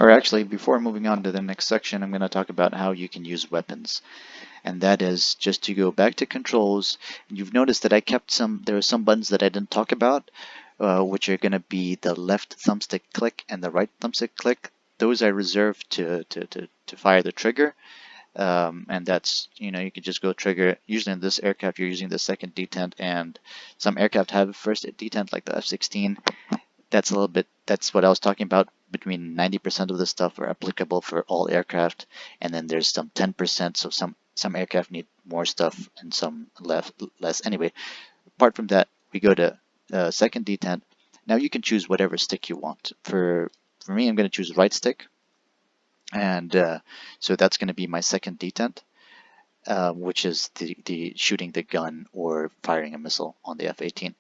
Or actually, before moving on to the next section, I'm going to talk about how you can use weapons. And that is just to go back to controls. You've noticed that I kept there are some buttons that I didn't talk about, which are going to be the left thumbstick click and the right thumbstick click. Those I reserved to fire the trigger. And that's, you could just go trigger. Usually in this aircraft, you're using the second detent, and some aircraft have first detent, like the F-16. That's what I was talking about. Between 90% of the stuff are applicable for all aircraft, and then there's some 10%, so some aircraft need more stuff and some less. Anyway, apart from that, we go to second detent. Now you can choose whatever stick you want. For me, I'm going to choose right stick, and so that's going to be my second detent, which is the shooting the gun or firing a missile on the F-18.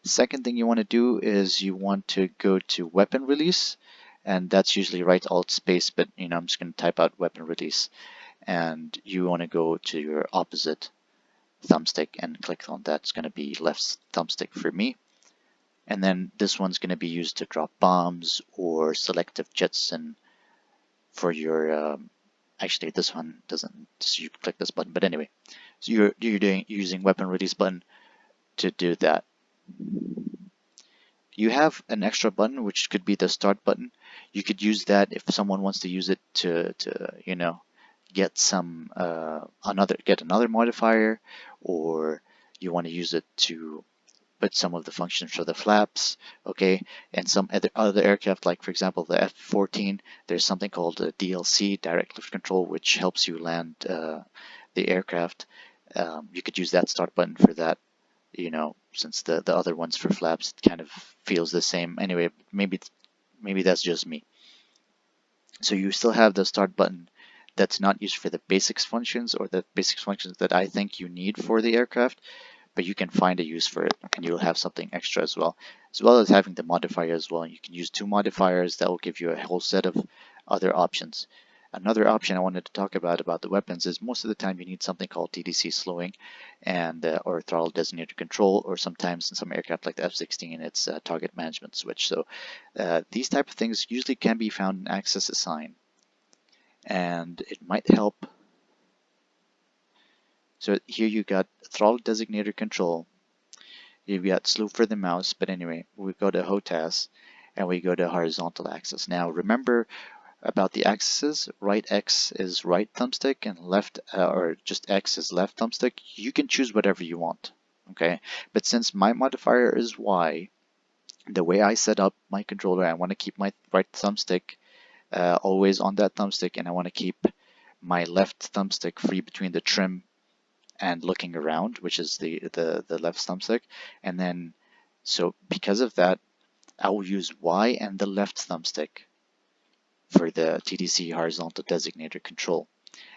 Second thing you want to do is you want to go to weapon release, and that's usually right alt space, but I'm just going to type out weapon release, and you want to go to your opposite thumbstick and click on that. It's going to be left thumbstick for me. And then this one's going to be used to drop bombs or selective jets, and for your actually this one doesn't, so you click this button, but anyway, so you're using weapon release button to do that. You have an extra button, which could be the start button. You could use that if someone wants to use it to get some get another modifier, or you want to use it to put some of the functions for the flaps, okay? And some other aircraft, like for example the F-14, there's something called a DLC, direct lift control, which helps you land the aircraft. You could use that start button for that. Since the other ones for flaps, it kind of feels the same. Anyway, maybe that's just me. So you still have the start button that's not used for the basics functions, or the basics functions that I think you need for the aircraft, but you can find a use for it, and you'll have something extra as well as having the modifier as well. You can use 2 modifiers that will give you a whole set of other options. Another option I wanted to talk about the weapons is most of the time you need something called TDC slowing, and or throttle designated control, or sometimes in some aircraft like the F-16 it's target management switch. So these type of things usually can be found in access assign, and it might help. So here you got throttle designated control, you've got slew for the mouse, but anyway, we go to HOTAS and we go to horizontal axis. Now remember about the axes, right X is right thumbstick and left or just X is left thumbstick. You can choose whatever you want, okay? But since my modifier is Y, the way I set up my controller, I want to keep my right thumbstick always on that thumbstick, and I want to keep my left thumbstick free between the trim and looking around, which is the left thumbstick. And then, so because of that, I will use Y and the left thumbstick for the TDC horizontal designator control.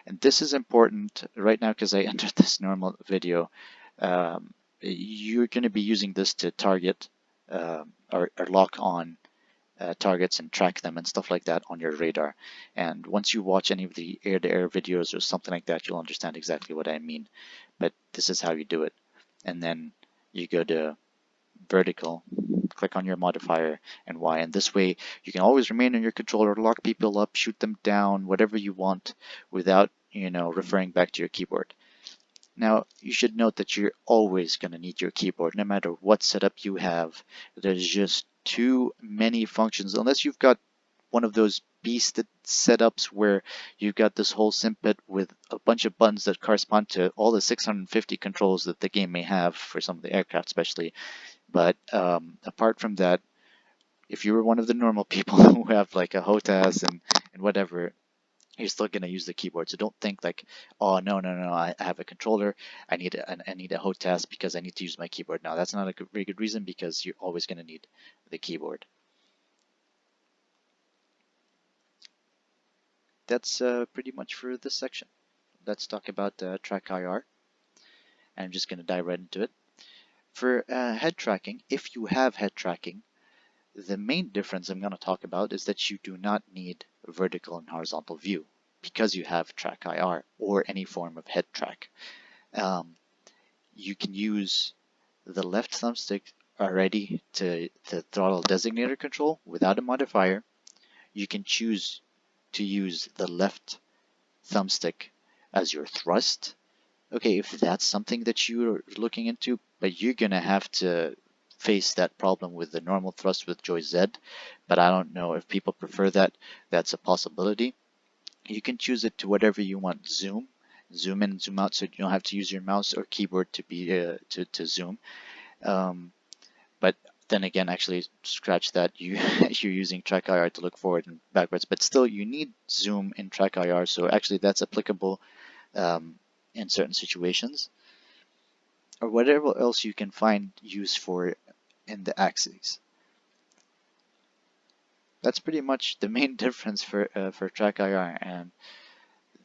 And this is important right now because I entered this normal video. You're going to be using this to target or lock on targets and track them and stuff like that on your radar. And once you watch any of the air-to-air videos or something like that, you'll understand exactly what I mean. But this is how you do it. And then you go to vertical, click on your modifier and Y, and this way you can always remain on your controller, lock people up, shoot them down, whatever you want, without referring back to your keyboard. Now you should note that you're always going to need your keyboard no matter what setup you have. There's just too many functions, unless you've got one of those beast setups where you've got this whole simplet with a bunch of buttons that correspond to all the 650 controls that the game may have for some of the aircraft especially. But apart from that, if you were one of the normal people who have like a HOTAS and whatever, you're still going to use the keyboard. So don't think like, oh, no, I have a controller, I need a HOTAS because I need to use my keyboard. Now that's not a very good reason, because you're always going to need the keyboard. That's pretty much for this section. Let's talk about track IR. I'm just going to dive right into it. For head tracking, if you have head tracking, the main difference I'm going to talk about is that you do not need a vertical and horizontal view because you have track IR or any form of head track. You can use the left thumbstick already to throttle designator control without a modifier. You can choose to use the left thumbstick as your thrust, okay, if that's something that you're looking into, but you're gonna have to face that problem with the normal thrust with Joy Z. But I don't know if people prefer that. That's a possibility. You can choose it to whatever you want. Zoom in, zoom out, so you don't have to use your mouse or keyboard to be to zoom. Um, but then again, actually, scratch that. You're using track IR to look forward and backwards, but still, you need zoom in track IR. So actually, that's applicable in certain situations, or whatever else you can find use for in the axes. That's pretty much the main difference for track IR. And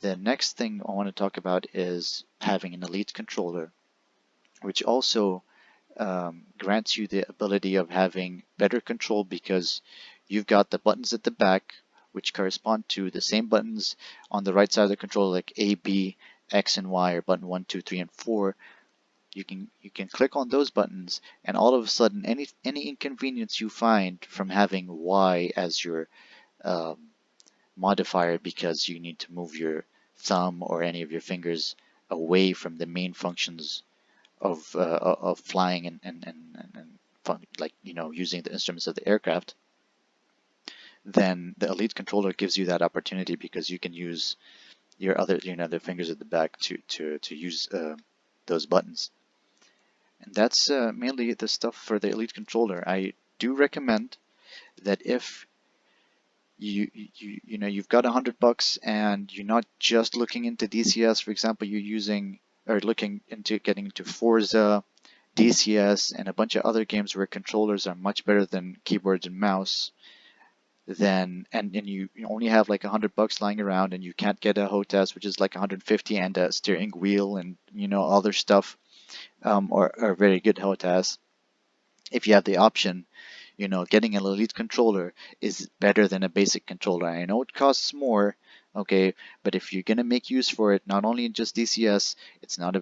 the next thing I want to talk about is having an elite controller, which also grants you the ability of having better control because you've got the buttons at the back, which correspond to the same buttons on the right side of the controller, like A, B, X, and Y, or button 1, 2, 3, and 4. You can click on those buttons, and all of a sudden, any inconvenience you find from having Y as your um, modifier because you need to move your thumb or any of your fingers away from the main functions of flying and like using the instruments of the aircraft, then the Elite controller gives you that opportunity because you can use your other the fingers at the back to use those buttons. And that's mainly the stuff for the Elite controller. I do recommend that if you've got $100 and you're not just looking into DCS, for example, you're using or looking into getting into Forza, DCS, and a bunch of other games where controllers are much better than keyboards and mouse, then and you only have like $100 lying around and you can't get a HOTAS, which is like 150, and a steering wheel and other stuff, or a very good HOTAS. If you have the option, getting an elite controller is better than a basic controller. I know it costs more, okay, but if you're gonna make use for it, not only in just DCS, it's not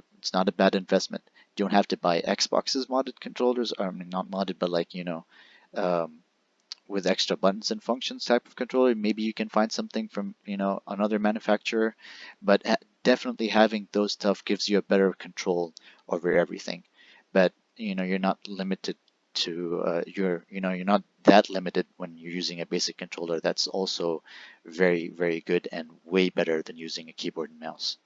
a bad investment. You don't have to buy Xbox's modded controllers, or I mean not modded, but like um, with extra buttons and functions type of controller. Maybe you can find something from another manufacturer, but definitely having those stuff gives you a better control over everything. But you're not limited to you're not that limited when you're using a basic controller. That's also very, very good and way better than using a keyboard and mouse.